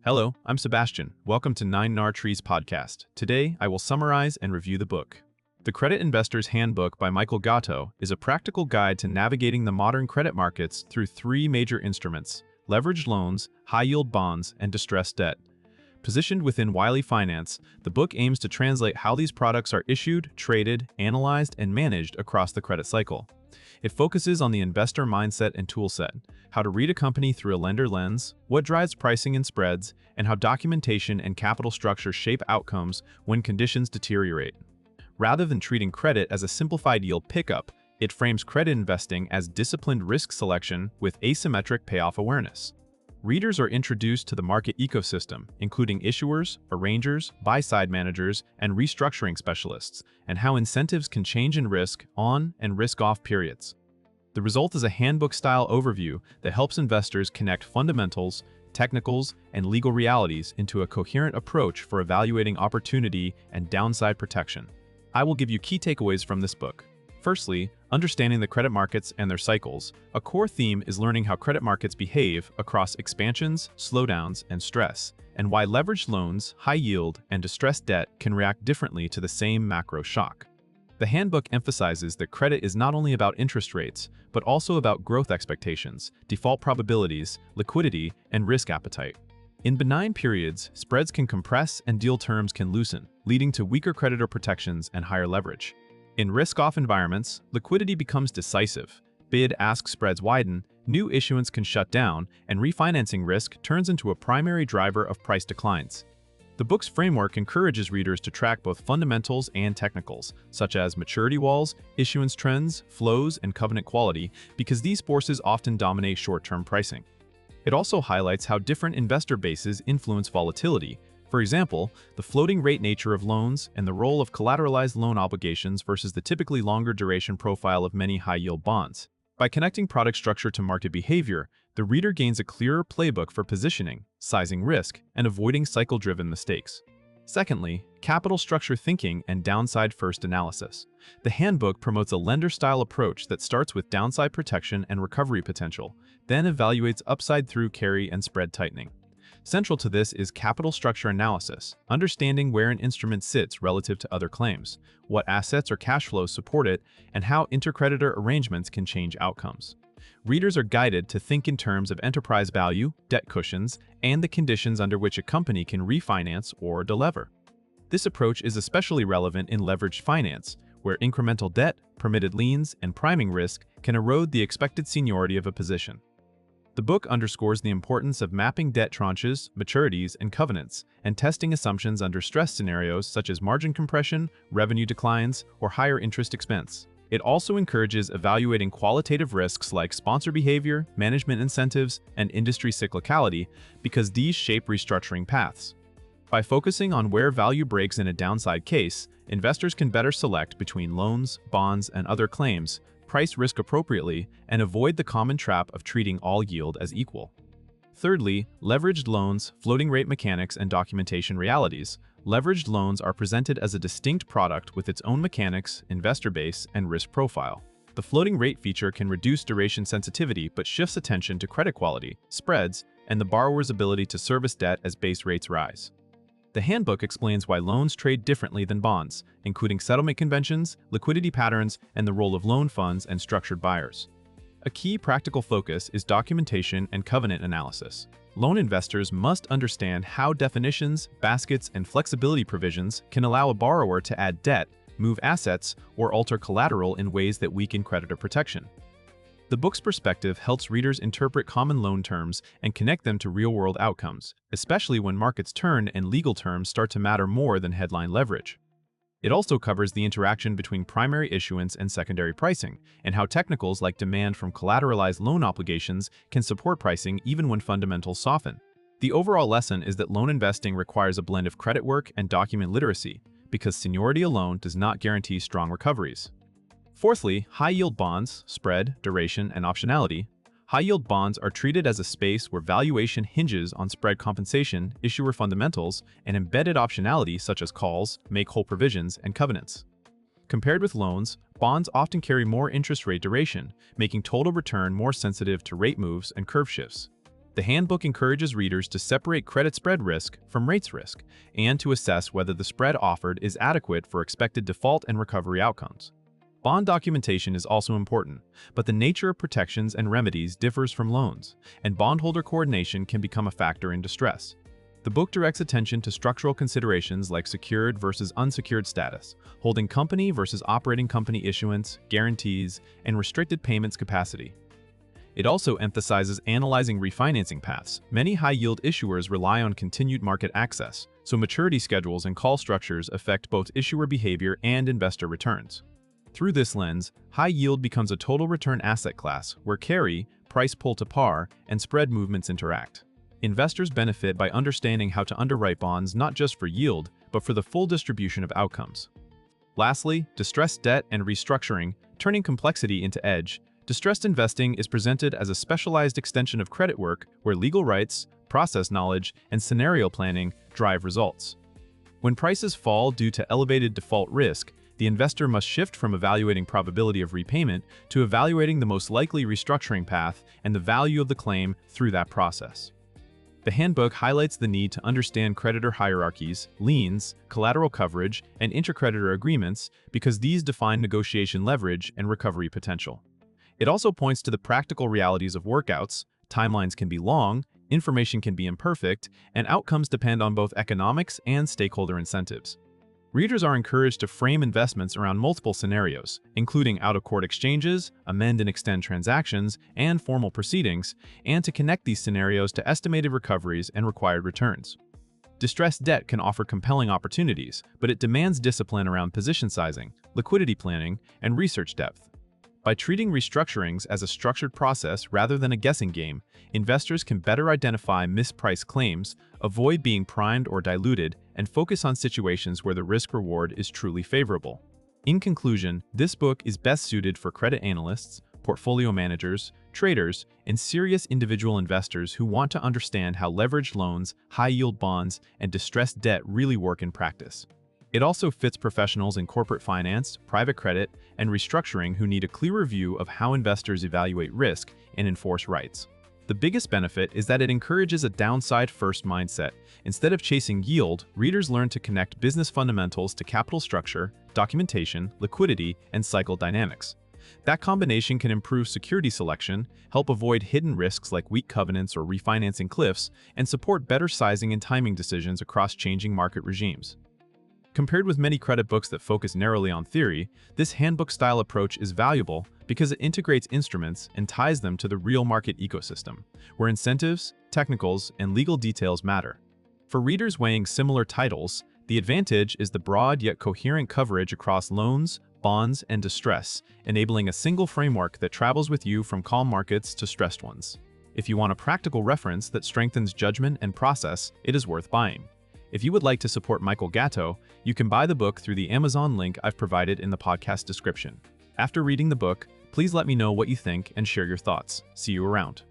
Hello, I'm Sebastian. Welcome to 9 Trees podcast. Today, I will summarize and review the book. The Credit Investor's Handbook by Michael Gatto is a practical guide to navigating the modern credit markets through three major instruments: leveraged loans, high-yield bonds, and distressed debt. Positioned within Wiley Finance, the book aims to translate how these products are issued, traded, analyzed, and managed across the credit cycle. It focuses on the investor mindset and toolset, how to read a company through a lender lens, what drives pricing and spreads, and how documentation and capital structure shape outcomes when conditions deteriorate. Rather than treating credit as a simplified yield pickup, it frames credit investing as disciplined risk selection with asymmetric payoff awareness. Readers are introduced to the market ecosystem, including issuers, arrangers, buy-side managers, and restructuring specialists, and how incentives can change in risk-on and risk-off periods. The result is a handbook-style overview that helps investors connect fundamentals, technicals, and legal realities into a coherent approach for evaluating opportunity and downside protection. I will give you key takeaways from this book. Firstly, understanding the credit markets and their cycles. A core theme is learning how credit markets behave across expansions, slowdowns, and stress, and why leveraged loans, high yield, and distressed debt can react differently to the same macro shock. The handbook emphasizes that credit is not only about interest rates, but also about growth expectations, default probabilities, liquidity, and risk appetite. In benign periods, spreads can compress and deal terms can loosen, leading to weaker creditor protections and higher leverage. In risk-off environments, liquidity becomes decisive. Bid-ask spreads widen, new issuance can shut down, and refinancing risk turns into a primary driver of price declines. The book's framework encourages readers to track both fundamentals and technicals, such as maturity walls, issuance trends, flows, and covenant quality, because these forces often dominate short-term pricing. It also highlights how different investor bases influence volatility. For example, the floating rate nature of loans and the role of collateralized loan obligations versus the typically longer duration profile of many high-yield bonds. By connecting product structure to market behavior, the reader gains a clearer playbook for positioning, sizing risk, and avoiding cycle-driven mistakes. Secondly, capital structure thinking and downside-first analysis. The handbook promotes a lender-style approach that starts with downside protection and recovery potential, then evaluates upside through carry and spread tightening. Central to this is capital structure analysis, understanding where an instrument sits relative to other claims, what assets or cash flows support it, and how intercreditor arrangements can change outcomes. Readers are guided to think in terms of enterprise value, debt cushions, and the conditions under which a company can refinance or delever. This approach is especially relevant in leveraged finance, where incremental debt, permitted liens, and priming risk can erode the expected seniority of a position. The book underscores the importance of mapping debt tranches, maturities, and covenants, and testing assumptions under stress scenarios such as margin compression, revenue declines, or higher interest expense. It also encourages evaluating qualitative risks like sponsor behavior, management incentives, and industry cyclicality because these shape restructuring paths. By focusing on where value breaks in a downside case, investors can better select between loans, bonds, and other claims, price risk appropriately, and avoid the common trap of treating all yield as equal. Thirdly, leveraged loans, floating rate mechanics, and documentation realities. Leveraged loans are presented as a distinct product with its own mechanics, investor base, and risk profile. The floating rate feature can reduce duration sensitivity but shifts attention to credit quality, spreads, and the borrower's ability to service debt as base rates rise. The handbook explains why loans trade differently than bonds, including settlement conventions, liquidity patterns, and the role of loan funds and structured buyers. A key practical focus is documentation and covenant analysis. Loan investors must understand how definitions, baskets, and flexibility provisions can allow a borrower to add debt, move assets, or alter collateral in ways that weaken creditor protection. The book's perspective helps readers interpret common loan terms and connect them to real-world outcomes, especially when markets turn and legal terms start to matter more than headline leverage. It also covers the interaction between primary issuance and secondary pricing, and how technicals like demand from collateralized loan obligations can support pricing even when fundamentals soften. The overall lesson is that loan investing requires a blend of credit work and document literacy, because seniority alone does not guarantee strong recoveries. Fourthly, high-yield bonds, spread, duration, and optionality. High-yield bonds are treated as a space where valuation hinges on spread compensation, issuer fundamentals, and embedded optionality such as calls, make-whole provisions, and covenants. Compared with loans, bonds often carry more interest rate duration, making total return more sensitive to rate moves and curve shifts. The handbook encourages readers to separate credit spread risk from rates risk and to assess whether the spread offered is adequate for expected default and recovery outcomes. Bond documentation is also important, but the nature of protections and remedies differs from loans, and bondholder coordination can become a factor in distress. The book directs attention to structural considerations like secured versus unsecured status, holding company versus operating company issuance, guarantees, and restricted payments capacity. It also emphasizes analyzing refinancing paths. Many high-yield issuers rely on continued market access, so maturity schedules and call structures affect both issuer behavior and investor returns. Through this lens, high yield becomes a total return asset class where carry, price pull to par, and spread movements interact. Investors benefit by understanding how to underwrite bonds not just for yield, but for the full distribution of outcomes. Lastly, distressed debt and restructuring, turning complexity into edge. Distressed investing is presented as a specialized extension of credit work where legal rights, process knowledge, and scenario planning drive results. When prices fall due to elevated default risk, the investor must shift from evaluating probability of repayment to evaluating the most likely restructuring path and the value of the claim through that process. The handbook highlights the need to understand creditor hierarchies, liens, collateral coverage, and intercreditor agreements because these define negotiation leverage and recovery potential. It also points to the practical realities of workouts. Timelines can be long, information can be imperfect, and outcomes depend on both economics and stakeholder incentives. Readers are encouraged to frame investments around multiple scenarios, including out-of-court exchanges, amend and extend transactions, and formal proceedings, and to connect these scenarios to estimated recoveries and required returns. Distressed debt can offer compelling opportunities, but it demands discipline around position sizing, liquidity planning, and research depth. By treating restructurings as a structured process rather than a guessing game, investors can better identify mispriced claims, avoid being primed or diluted, and focus on situations where the risk-reward is truly favorable. In conclusion, this book is best suited for credit analysts, portfolio managers, traders, and serious individual investors who want to understand how leveraged loans, high-yield bonds, and distressed debt really work in practice. It also fits professionals in corporate finance, private credit, and restructuring who need a clearer view of how investors evaluate risk and enforce rights. The biggest benefit is that it encourages a downside-first mindset. Instead of chasing yield, readers learn to connect business fundamentals to capital structure, documentation, liquidity, and cycle dynamics. That combination can improve security selection, help avoid hidden risks like weak covenants or refinancing cliffs, and support better sizing and timing decisions across changing market regimes. Compared with many credit books that focus narrowly on theory, this handbook-style approach is valuable because it integrates instruments and ties them to the real market ecosystem, where incentives, technicals, and legal details matter. For readers weighing similar titles, the advantage is the broad yet coherent coverage across loans, bonds, and distress, enabling a single framework that travels with you from calm markets to stressed ones. If you want a practical reference that strengthens judgment and process, it is worth buying. If you would like to support Michael Gatto, you can buy the book through the Amazon link I've provided in the podcast description. After reading the book, please let me know what you think and share your thoughts. See you around.